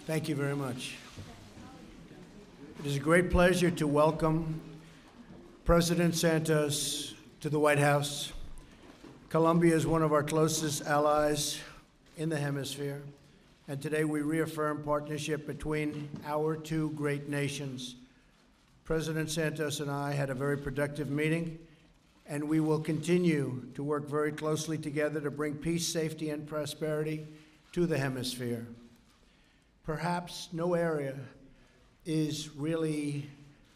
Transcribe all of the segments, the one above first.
Thank you very much. It is a great pleasure to welcome President Santos to the White House. Colombia is one of our closest allies in the hemisphere, and today we reaffirm partnership between our two great nations. President Santos and I had a very productive meeting, and we will continue to work very closely together to bring peace, safety, and prosperity to the hemisphere. Perhaps no area is really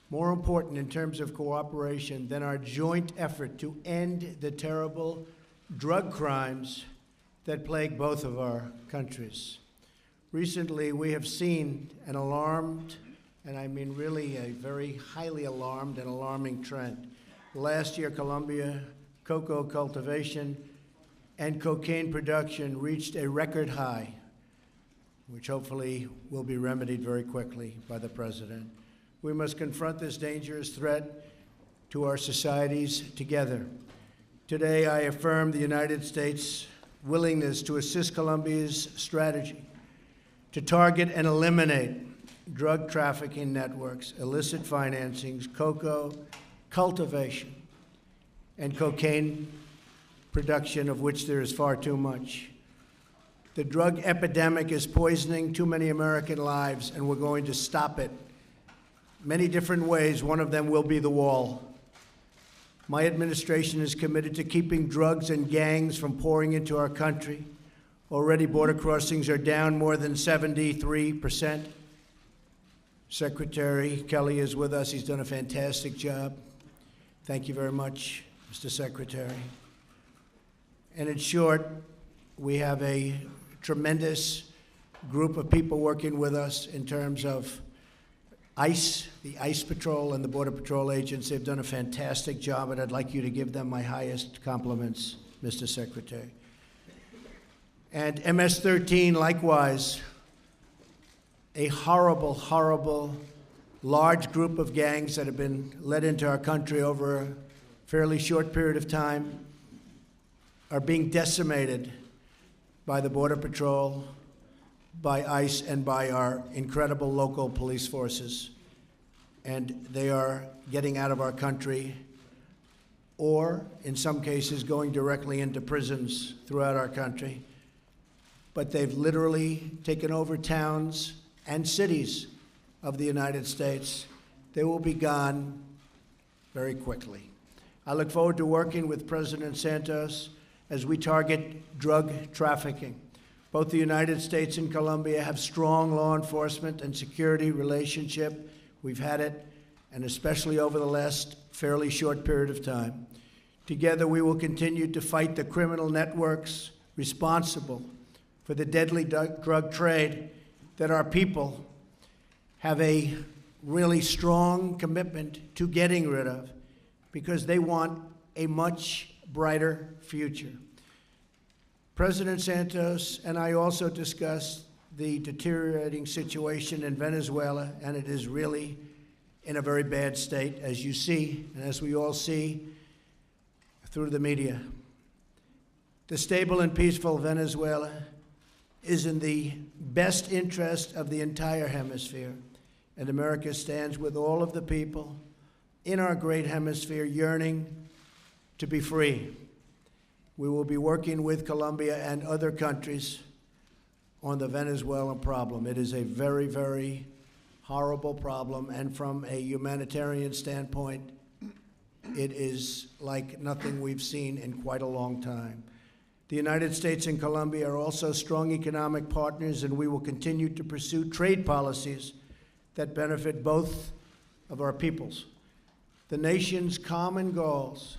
more important in terms of cooperation than our joint effort to end the terrible drug crimes that plague both of our countries. Recently, we have seen an alarmed, and I mean really a very highly alarmed and alarming trend. Last year, Colombia cocoa cultivation and cocaine production reached a record high, which hopefully will be remedied very quickly by the president. We must confront this dangerous threat to our societies together. Today, I affirm the United States' willingness to assist Colombia's strategy to target and eliminate drug trafficking networks, illicit financings, cocoa cultivation, and cocaine production, of which there is far too much. The drug epidemic is poisoning too many American lives, and we're going to stop it many different ways. One of them will be the wall. My administration is committed to keeping drugs and gangs from pouring into our country. Already, border crossings are down more than 73%. Secretary Kelly is with us. He's done a fantastic job. Thank you very much, Mr. Secretary. And in short, we have a tremendous group of people working with us in terms of ICE, the ICE Patrol and the Border Patrol agents. They've done a fantastic job, and I'd like you to give them my highest compliments, Mr. Secretary. And MS-13, likewise, a horrible, horrible, large group of gangs that have been led into our country over a fairly short period of time are being decimated by the Border Patrol, by ICE, and by our incredible local police forces. And they are getting out of our country, or in some cases going directly into prisons throughout our country. But they've literally taken over towns and cities of the United States. They will be gone very quickly. I look forward to working with President Santos as we target drug trafficking. Both the United States and Colombia have strong law enforcement and security relationship. We've had it, and especially over the last fairly short period of time. Together, we will continue to fight the criminal networks responsible for the deadly drug trade that our people have a really strong commitment to getting rid of, because they want a much brighter future. President Santos and I also discussed the deteriorating situation in Venezuela, and it is really in a very bad state, as you see, and as we all see through the media. The stable and peaceful Venezuela is in the best interest of the entire hemisphere, and America stands with all of the people in our great hemisphere yearning to be free. We will be working with Colombia and other countries on the Venezuelan problem. It is a very, very horrible problem, and from a humanitarian standpoint, it is like nothing we've seen in quite a long time. The United States and Colombia are also strong economic partners, and we will continue to pursue trade policies that benefit both of our peoples. The nation's common goals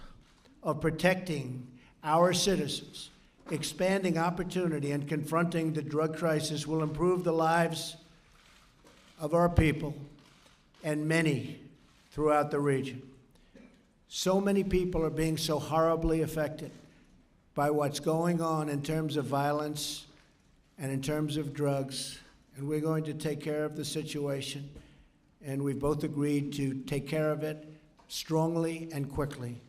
of protecting our citizens, expanding opportunity, and confronting the drug crisis will improve the lives of our people and many throughout the region. So many people are being so horribly affected by what's going on in terms of violence and in terms of drugs, and we're going to take care of the situation, and we've both agreed to take care of it strongly and quickly.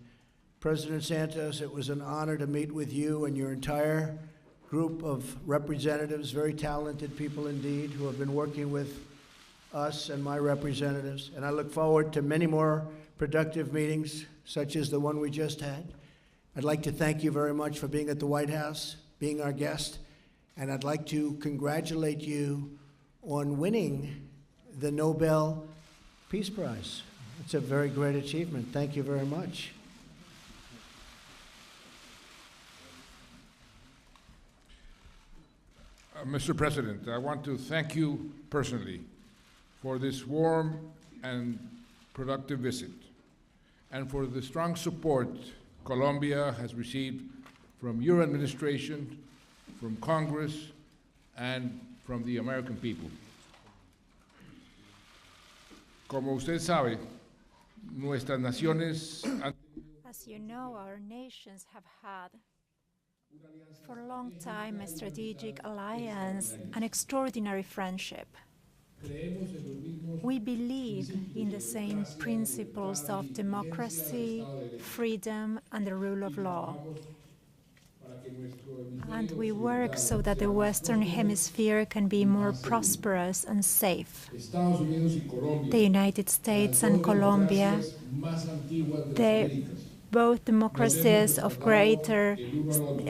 President Santos, it was an honor to meet with you and your entire group of representatives, very talented people indeed, who have been working with us and my representatives. And I look forward to many more productive meetings, such as the one we just had. I'd like to thank you very much for being at the White House, being our guest, and I'd like to congratulate you on winning the Nobel Peace Prize. It's a very great achievement. Thank you very much. Mr. President, I want to thank you personally for this warm and productive visit, and for the strong support Colombia has received from your administration, from Congress, and from the American people. Como usted sabe, nuestras naciones han... As you know, our nations have had for a long time a strategic alliance, an extraordinary friendship. We believe in the same principles of democracy, freedom, and the rule of law. And we work so that the Western Hemisphere can be more prosperous and safe. The United States and Colombia, both democracies of greater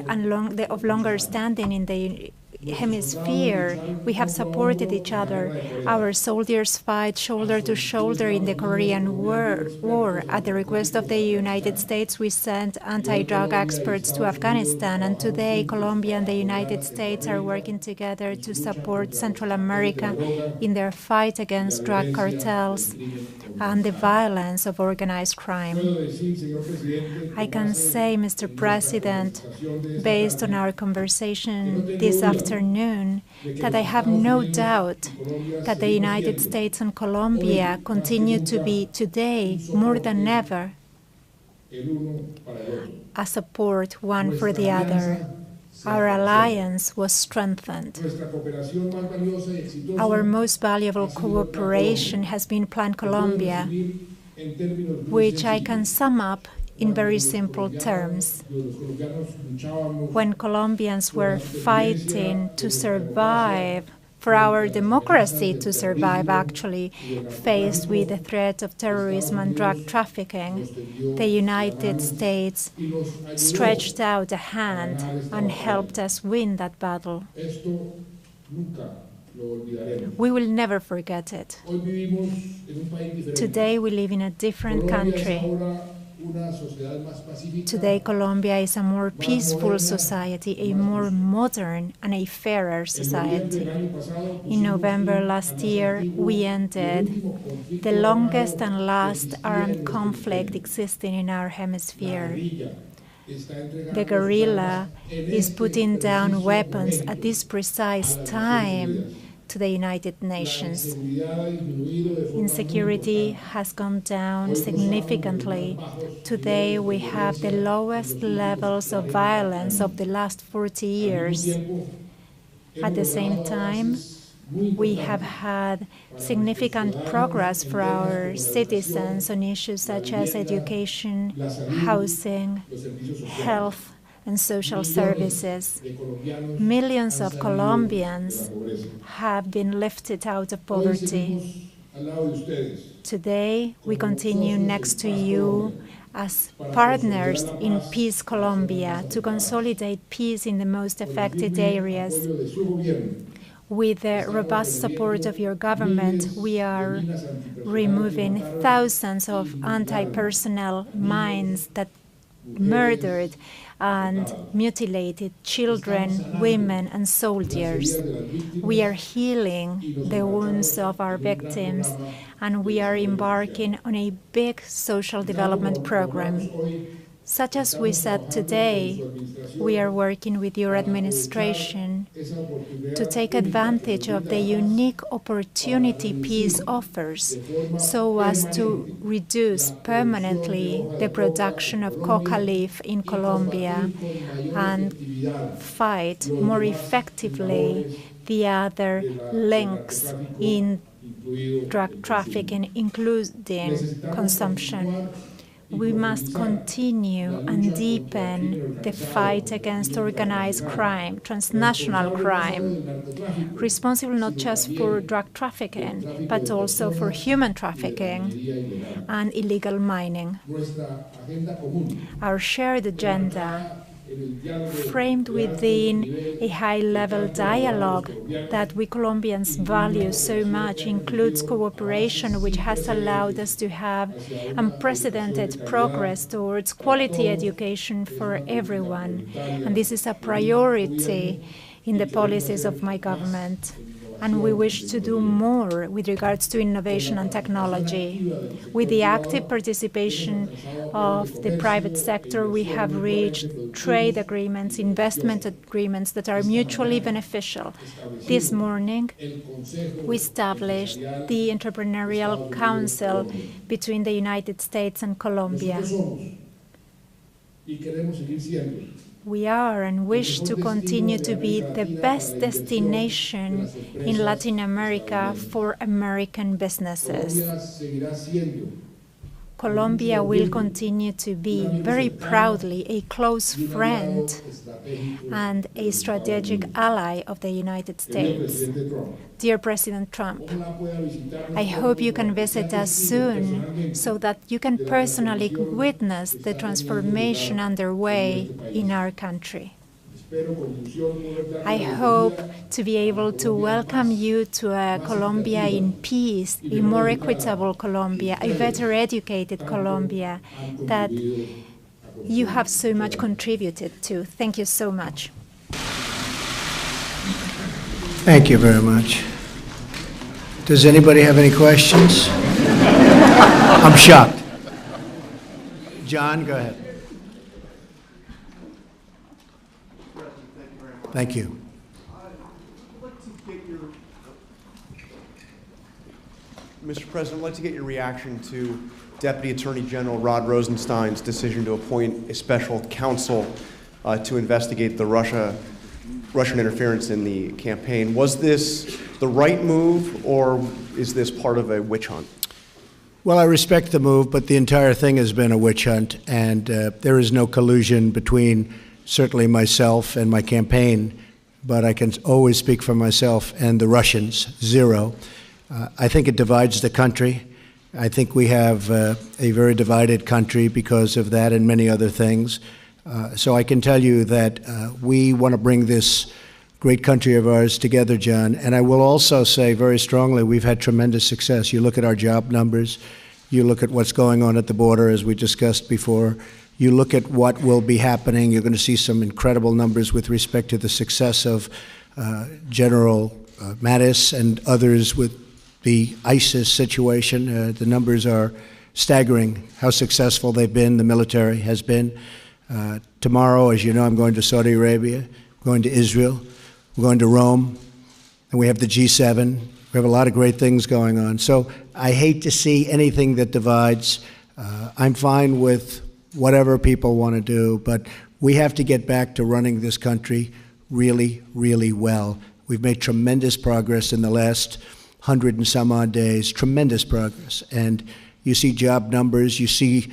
and of longer standing in the hemisphere, we have supported each other. Our soldiers fight shoulder to shoulder in the Korean War. At the request of the United States, we sent anti-drug experts to Afghanistan, and today Colombia and the United States are working together to support Central America in their fight against drug cartels and the violence of organized crime. I can say, Mr. President, based on our conversation this afternoon, that I have no doubt that the United States and Colombia continue to be today, more than ever, a support one for the other. Our alliance was strengthened. Our most valuable cooperation has been Plan Colombia, which I can sum up in very simple terms. When Colombians were fighting to survive, for our democracy to survive, actually, faced with the threat of terrorism and drug trafficking, the United States stretched out a hand and helped us win that battle. We will never forget it. Today we live in a different country. Today, Colombia is a more peaceful society, a more modern and a fairer society. In November last year, we ended the longest and last armed conflict existing in our hemisphere. The guerrilla is putting down weapons at this precise time to the United Nations. Insecurity has gone down significantly. Today we have the lowest levels of violence of the last 40 years. At the same time, we have had significant progress for our citizens on issues such as education, housing, health, and social services. Millions of Colombians have been lifted out of poverty. Today, we continue next to you as partners in Peace Colombia to consolidate peace in the most affected areas. With the robust support of your government, we are removing thousands of anti-personnel mines that murdered and mutilated children, women, and soldiers. We are healing the wounds of our victims, and we are embarking on a big social development program. Such as we said today, we are working with your administration to take advantage of the unique opportunity peace offers so as to reduce permanently the production of coca leaf in Colombia and fight more effectively the other links in drug trafficking, including consumption. We must continue and deepen the fight against organized crime, transnational crime, responsible not just for drug trafficking, but also for human trafficking and illegal mining. Our shared agenda, framed within a high-level dialogue that we Colombians value so much, includes cooperation, which has allowed us to have unprecedented progress towards quality education for everyone. And this is a priority in the policies of my government. And we wish to do more with regards to innovation and technology. With the active participation of the private sector, we have reached trade agreements, investment agreements that are mutually beneficial. This morning, we established the Entrepreneurial Council between the United States and Colombia. We are and wish to continue to be the best destination in Latin America for American businesses. Colombia will continue to be very proudly a close friend and a strategic ally of the United States. Dear President Trump, I hope you can visit us soon so that you can personally witness the transformation underway in our country. I hope to be able to welcome you to a Colombia in peace, a more equitable Colombia, a better educated Colombia that you have so much contributed to. Thank you so much. Thank you very much. Does anybody have any questions? I'm shocked. John, go ahead. Thank you. Mr. President, I'd like to get your reaction to Deputy Attorney General Rod Rosenstein's decision to appoint a special counsel to investigate the Russian interference in the campaign. Was this the right move, or is this part of a witch hunt? Well, I respect the move, but the entire thing has been a witch hunt, and there is no collusion between certainly myself and my campaign, but I can always speak for myself and the Russians, zero. I think it divides the country. I think we have a very divided country because of that and many other things. So I can tell you that we want to bring this great country of ours together, John. And I will also say very strongly, we've had tremendous success. You look at our job numbers, you look at what's going on at the border, as we discussed before, you look at what will be happening, you're going to see some incredible numbers with respect to the success of General Mattis and others with the ISIS situation. The numbers are staggering, how successful they've been, the military has been. Tomorrow, as you know, I'm going to Saudi Arabia, going to Israel, we're going to Rome, and we have the G7. We have a lot of great things going on. So I hate to see anything that divides. I'm fine with whatever people want to do, but we have to get back to running this country really, really well. We've made tremendous progress in the last 100 and some odd days, tremendous progress. And you see job numbers, you see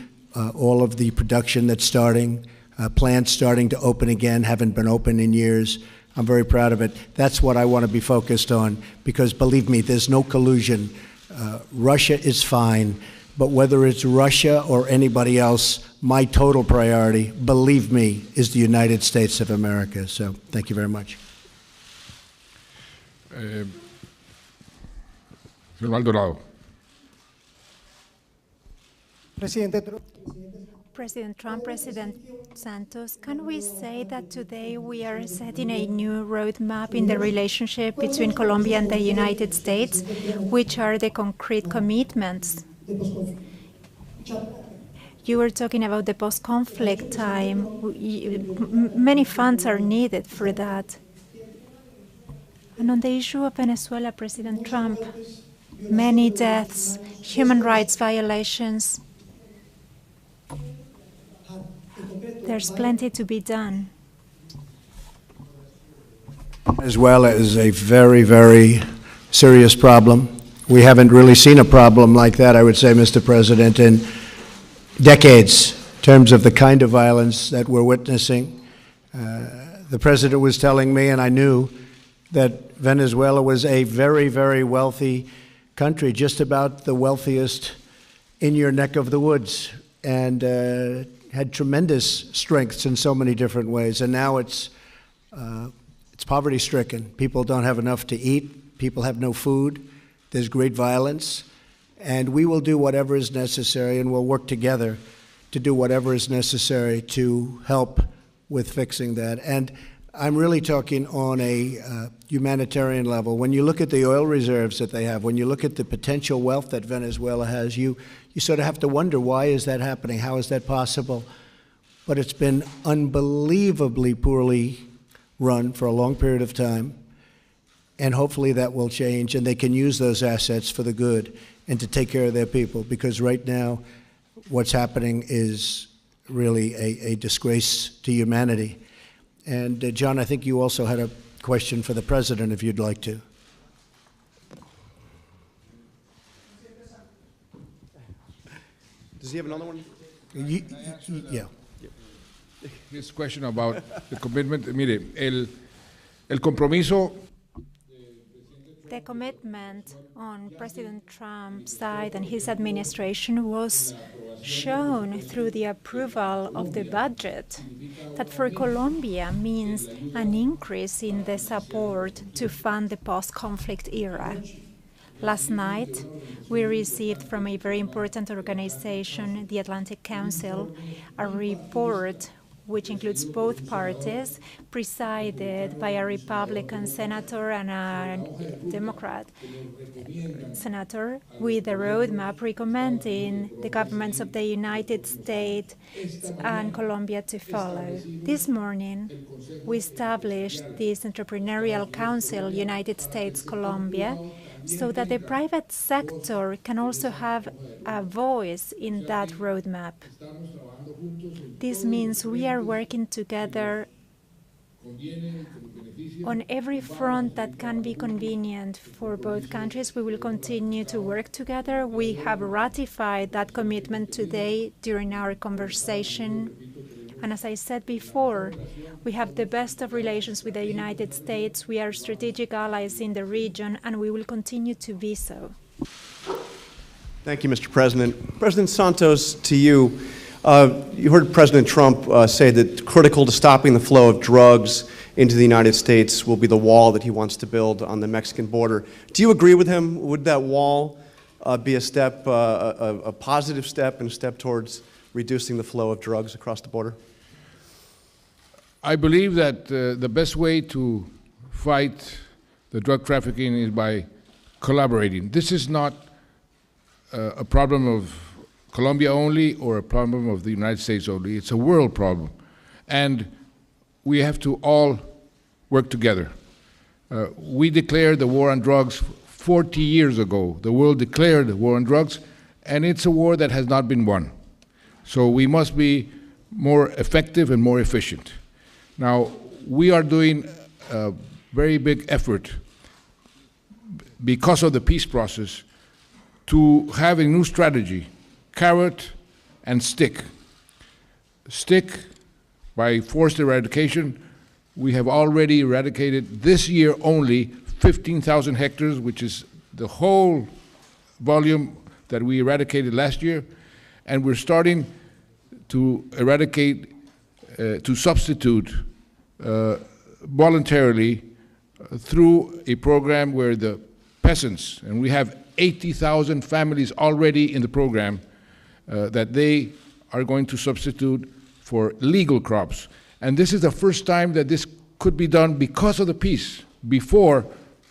all of the production that's starting, plants starting to open again, haven't been open in years. I'm very proud of it. That's what I want to be focused on, because believe me, there's no collusion. Russia is fine, but whether it's Russia or anybody else, my total priority, believe me, is the United States of America. So thank you very much. Señor Maldonado. President Trump, President Santos, can we say that today we are setting a new roadmap in the relationship between Colombia and the United States? Which are the concrete commitments? You were talking about the post-conflict time. Many funds are needed for that. And on the issue of Venezuela, President Trump, many deaths, human rights violations. There's plenty to be done. Venezuela is a very, very serious problem. We haven't really seen a problem like that, I would say, Mr. President, in decades in terms of the kind of violence that we're witnessing. The president was telling me, and I knew, that Venezuela was a very, very wealthy country, just about the wealthiest in your neck of the woods, and had tremendous strengths in so many different ways. And now it's poverty-stricken. People don't have enough to eat. People have no food. There's great violence. And we will do whatever is necessary, and we'll work together to do whatever is necessary to help with fixing that. And I'm really talking on a humanitarian level. When you look at the oil reserves that they have, when you look at the potential wealth that Venezuela has, you sort of have to wonder, why is that happening? How is that possible? But it's been unbelievably poorly run for a long period of time, and hopefully that will change, and they can use those assets for the good and to take care of their people, because right now what's happening is really a disgrace to humanity. And John, I think you also had a question for the president, if you'd like to. Does he have another one? Yeah. This question about the commitment, mire, el compromiso. The commitment on President Trump's side and his administration was shown through the approval of the budget, that for Colombia means an increase in the support to fund the post-conflict era. Last night, we received from a very important organization, the Atlantic Council, a report which includes both parties, presided by a Republican senator and a Democrat senator, with a roadmap recommending the governments of the United States and Colombia to follow. This morning, we established this Entrepreneurial Council, United States-Colombia, so that the private sector can also have a voice in that roadmap. This means we are working together on every front that can be convenient for both countries. We will continue to work together. We have ratified that commitment today during our conversation. And as I said before, we have the best of relations with the United States. We are strategic allies in the region, and we will continue to be so. Thank you, Mr. President. President Santos, to you. You heard President Trump say that critical to stopping the flow of drugs into the United States will be the wall that he wants to build on the Mexican border. Do you agree with him? Would that wall be a step, a positive step and a step towards reducing the flow of drugs across the border? I believe that the best way to fight the drug trafficking is by collaborating. This is not a problem of Colombia only or a problem of the United States only. It's a world problem. And we have to all work together. We declared the war on drugs 40 years ago. The world declared the war on drugs, and it's a war that has not been won. So we must be more effective and more efficient. Now, we are doing a very big effort because of the peace process to have a new strategy, carrot and stick. Stick, by forced eradication, we have already eradicated this year only 15,000 hectares, which is the whole volume that we eradicated last year, and we're starting to eradicate, to substitute voluntarily through a program where the peasants, and we have 80,000 families already in the program, that they are going to substitute for legal crops. And this is the first time that this could be done because of the peace. Before,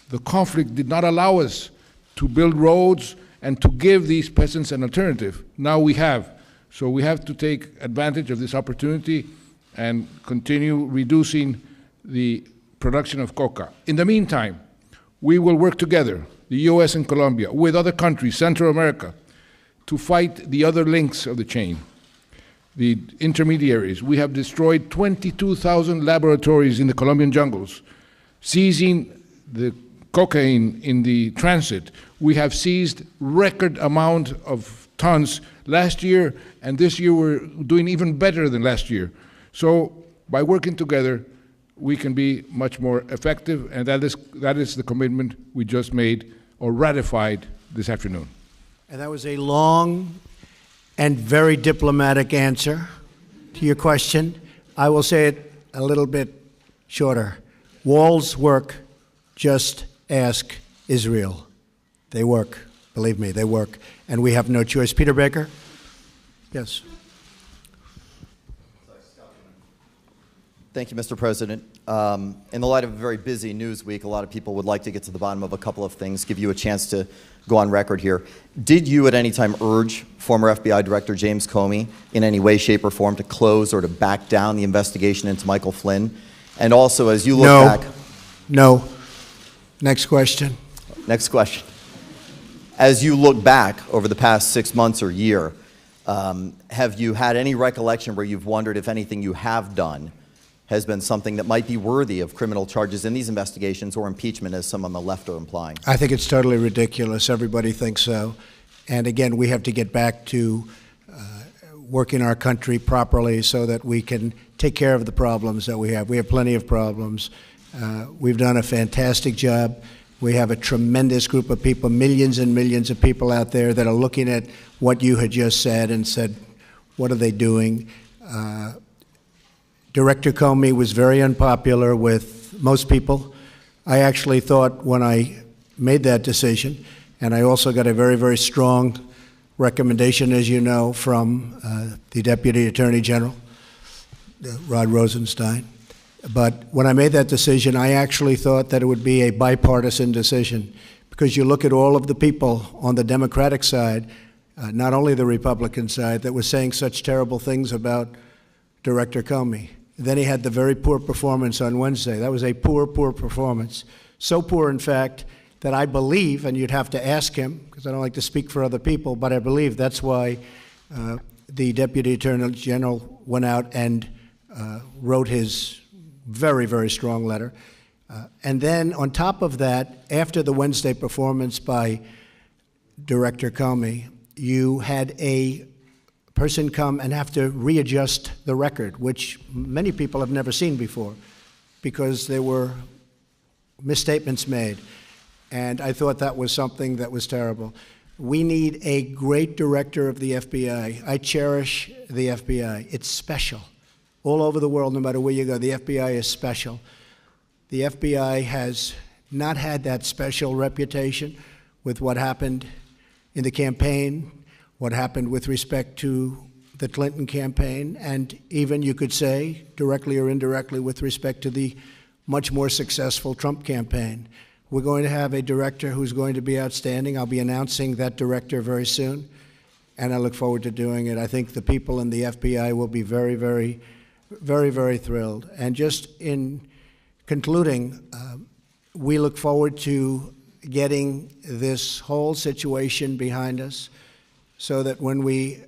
the conflict did not allow us to build roads and to give these peasants an alternative. Now we have. So we have to take advantage of this opportunity and continue reducing the production of coca. In the meantime, we will work together, the US and Colombia, with other countries, Central America, to fight the other links of the chain, the intermediaries. We have destroyed 22,000 laboratories in the Colombian jungles, seizing the cocaine in the transit. We have seized record amount of tons last year, and this year we're doing even better than last year. So by working together, we can be much more effective, and that is the commitment we just made or ratified this afternoon. And that was a long and very diplomatic answer to your question. I will say it a little bit shorter. Walls work, just ask Israel. They work, believe me, they work, and we have no choice. Peter Baker? Yes. Thank you, Mr. President. In the light of a very busy news week, a lot of people would like to get to the bottom of a couple of things, give you a chance to go on record here. Did you at any time urge former FBI Director James Comey in any way, shape, or form to close or to back down the investigation into Michael Flynn? And also, as you look back... No. Next question. Next question. As you look back over the past 6 months or year, have you had any recollection where you've wondered if anything you have done has been something that might be worthy of criminal charges in these investigations or impeachment, as some on the left are implying? I think it's totally ridiculous. Everybody thinks so. And again, we have to get back to working our country properly so that we can take care of the problems that we have. We have plenty of problems. We've done a fantastic job. We have a tremendous group of people, millions and millions of people out there that are looking at what you had just said and said, what are they doing? Director Comey was very unpopular with most people. I actually thought when I made that decision, and I also got a very, very strong recommendation, as you know, from the Deputy Attorney General, Rod Rosenstein. But when I made that decision, I actually thought that it would be a bipartisan decision, because you look at all of the people on the Democratic side, not only the Republican side, that were saying such terrible things about Director Comey. Then he had the very poor performance on Wednesday. That was a poor, poor performance. So poor, in fact, that I believe, and you'd have to ask him, because I don't like to speak for other people, but I believe that's why the Deputy Attorney General went out and wrote his very, very strong letter. And then on top of that, after the Wednesday performance by Director Comey, you had a person come and have to readjust the record, which many people have never seen before, because there were misstatements made. And I thought that was something that was terrible. We need a great director of the FBI. I cherish the FBI. It's special. All over the world, no matter where you go, the FBI is special. The FBI has not had that special reputation with what happened in the campaign, what happened with respect to the Clinton campaign, and even, you could say, directly or indirectly, with respect to the much more successful Trump campaign. We're going to have a director who's going to be outstanding. I'll be announcing that director very soon, and I look forward to doing it. I think the people in the FBI will be very, very, very, very thrilled. And just in concluding, we look forward to getting this whole situation behind us, so that when we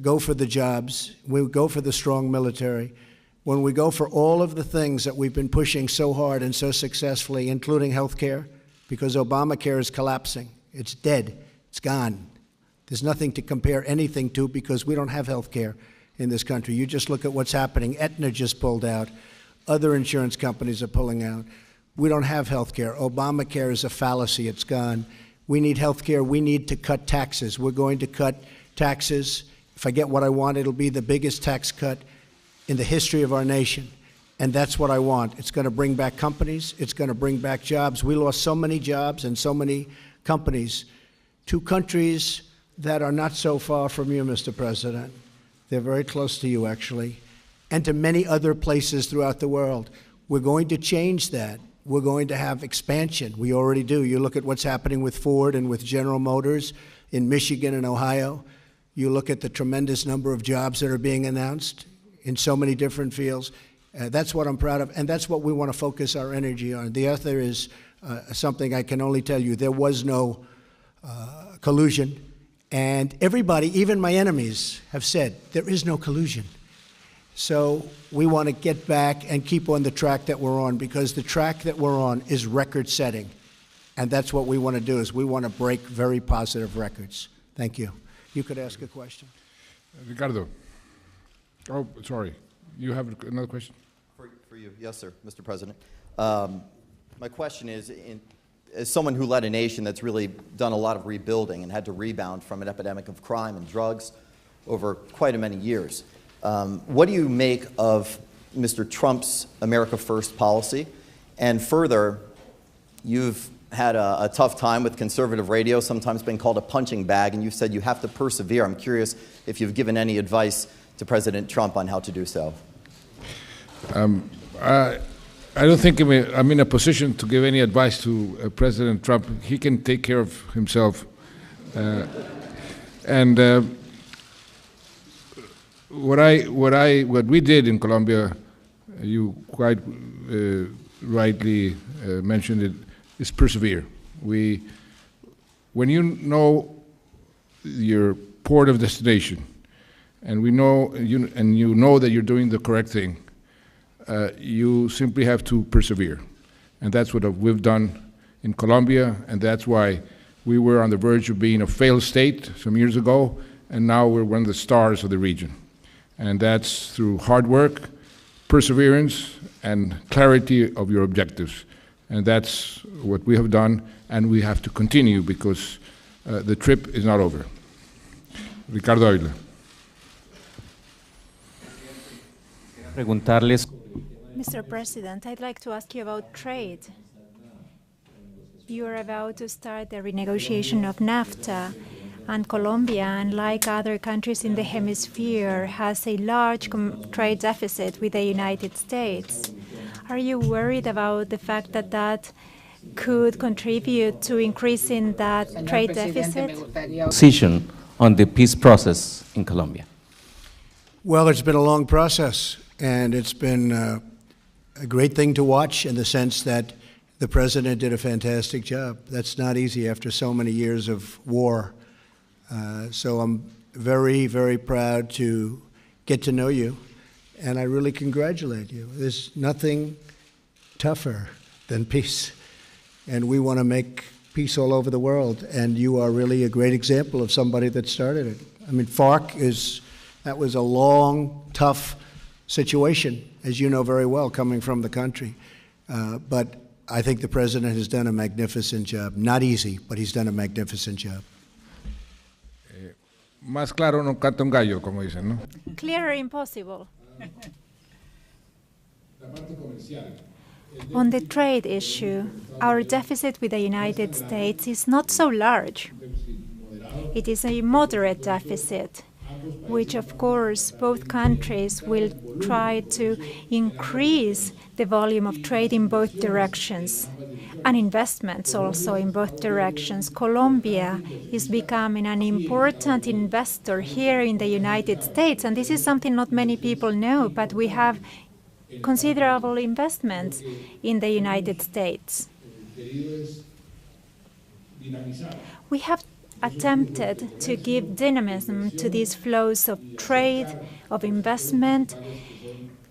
go for the jobs, we go for the strong military, when we go for all of the things that we've been pushing so hard and so successfully, including health care, because Obamacare is collapsing. It's dead. It's gone. There's nothing to compare anything to, because we don't have health care in this country. You just look at what's happening. Aetna just pulled out. Other insurance companies are pulling out. We don't have health care. Obamacare is a fallacy. It's gone. We need health care. We need to cut taxes. We're going to cut taxes. If I get what I want, it'll be the biggest tax cut in the history of our nation. And that's what I want. It's going to bring back companies. It's going to bring back jobs. We lost so many jobs and so many companies to countries that are not so far from you, Mr. President. They're very close to you, actually, and to many other places throughout the world. We're going to change that. We're going to have expansion. We already do. You look at what's happening with Ford and with General Motors in Michigan and Ohio. You look at the tremendous number of jobs that are being announced in so many different fields. That's what I'm proud of, and that's what we want to focus our energy on. The other is something I can only tell you. There was no collusion, and everybody, even my enemies, have said there is no collusion. So we want to get back and keep on the track that we're on, because the track that we're on is record-setting, and that's what we want to do, is we want to break very positive records. Thank you. you could ask a question. Ricardo. Oh, sorry. You have another question? For you, yes, sir, Mr. President. My question is, as someone who led a nation that's really done a lot of rebuilding and had to rebound from an epidemic of crime and drugs over quite a many years, what do you make of Mr. Trump's America First policy? And further, you've had a tough time with conservative radio, sometimes been called a punching bag, and you've said you have to persevere. I'm curious if you've given any advice to President Trump on how to do so. I don't think I'm in a position to give any advice to President Trump. He can take care of himself. What we did in Colombia, you quite rightly mentioned it, is persevere. When you know your port of destination, and you know that you're doing the correct thing, you simply have to persevere. And that's what we've done in Colombia, and that's why we were on the verge of being a failed state some years ago, and now we're one of the stars of the region. And that's through hard work, perseverance, and clarity of your objectives. And that's what we have done, and we have to continue because the trip is not over. Ricardo Ávila. Mr. President, I'd like to ask you about trade. You are about to start the renegotiation of NAFTA, and Colombia, unlike other countries in the hemisphere, has a large trade deficit with the United States. Are you worried about the fact that that could contribute to increasing that trade deficit? Position on the peace process in Colombia. Well, it's been a long process, and it's been a great thing to watch in the sense that the president did a fantastic job. That's not easy after so many years of war. So I'm very, very proud to get to know you, and I really congratulate you. There's nothing tougher than peace, and we want to make peace all over the world, and you are really a great example of somebody that started it. I mean, that was a long, tough situation, as you know very well, coming from the country. But I think the president has done a magnificent job. Not easy, but he's done a magnificent job. Más claro no canta un gallo, como dicen, ¿no? Clearer impossible. On the trade issue, our deficit with the United States is not so large. It is a moderate deficit, which of course both countries will try to increase the volume of trade in both directions, and investments also in both directions. Colombia is becoming an important investor here in the United States, and this is something not many people know, but we have considerable investments in the United States. We have attempted to give dynamism to these flows of trade, of investment,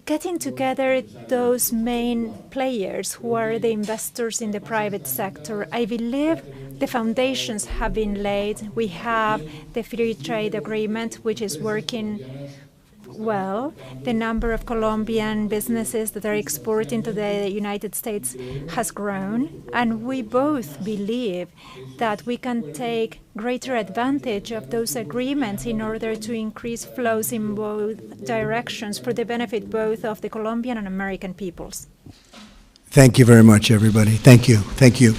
getting together those main players who are the investors in the private sector. I believe the foundations have been laid. We have the free trade agreement, which is working well. The number of Colombian businesses that are exporting to the United States has grown, and we both believe that we can take greater advantage of those agreements in order to increase flows in both directions for the benefit both of the Colombian and American peoples. Thank you very much, everybody. Thank you. Thank you.